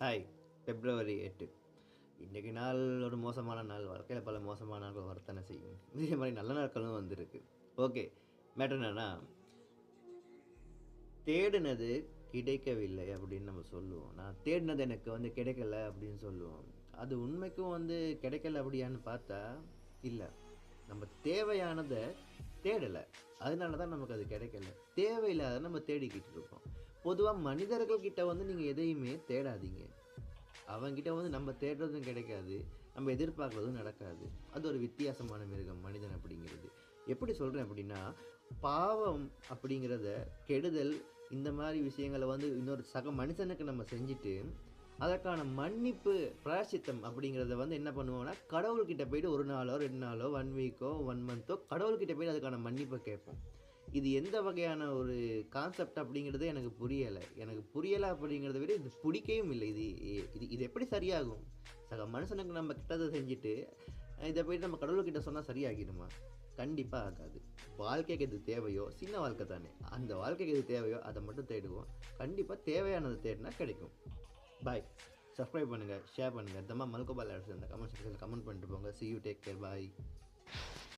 Hi. பிப்ரவரி 8. இன்றைக்கு நாள் ஒரு மோசமான நாள். வாழ்க்கையில பல மோசமான நாட்கள் வரத்தானே செய்யும். இதே மாரி நல்ல நாட்களும் வந்திருக்கு. ஓகே. மேட்டர் என்னன்னா, தேடுனது கிடைக்கவில்லை அப்படின்னு நம்ம சொல்லுவோம். நான் தேடினது எனக்கு கிடைக்கல அப்படின்னு சொல்லுவோம். அது உண்மைக்கும் கிடைக்கல அப்படியான்னு பார்த்தா, இல்ல. நம்ம தேவையானத தேடல. அதனால தான் நமக்கு அது கிடைக்கல. தேவையில்லாதத நம்ம தேடிக்கிட்டு இருக்கோம். பொதுவா மனிதர்கள் கிட்ட நீங்க எதையுமே தேடாதீங்க. அவன்கிட்ட நம்ம தேடுறதும் கிடைக்காது. நம்ம எதிர்பார்க்கிறதும் நடக்காது. அது ஒரு வித்தியாசமான மிருகம் மனிதன் அப்படிங்கிறது. எப்படி சொல்றேன் அப்படின்னா, பாவம் அப்படிங்கிறத, கெடுதல் இந்த மாரி விஷயங்கள இன்னொரு சக மனுஷனுக்கு நம்ம செஞ்சுட்டு, அதற்கான மன்னிப்பு, பிராயச்சித்தம் அப்படிங்கிறத என்ன பண்ணுவோம்னா, கடவுள்கிட்ட போயிட்டு 1 நாளோ, 2 நாளோ, 1 வீக்கோ, 1 மந்த்தோ கடவுள்கிட்ட போய் அதுக்கான மன்னிப்ப கேட்போம். இது எந்த வகையான ஒரு கான்செப்ட் அப்படிங்கிறது எனக்கு புரியல. எனக்கு புரியல அப்படிங்கிறத விட இது புடிக்கவும் இல்ல. இது இது இது எப்படி சரியாகும்? சக மனுஷனுக்கு நம்ம கெட்டத செஞ்சுட்டு, இத போயிட்டு நம்ம கடவுள்கிட்ட சொன்னா சரியாகிடுமா? கண்டிப்பா ஆகாது. வாழ்க்கைக்கு எது தேவையோ, சின்ன வாழ்க்கை தானே. அந்த வாழ்க்கைக்கு எது தேவையோ அத மட்டும் தேடுவோம். கண்டிப்பா தேவையானத தேடினா கிடைக்கும். பாய். சப்ஸ்கிரைப் பண்ணுங்க, ஷேர் பண்ணுங்க. தம்மா மல்கோபால் ஆட்ஸ் இந்த கமெண்ட் செக்ஷன்ல கமெண்ட் பண்ணிட்டு போங்க. See you, take care, bye.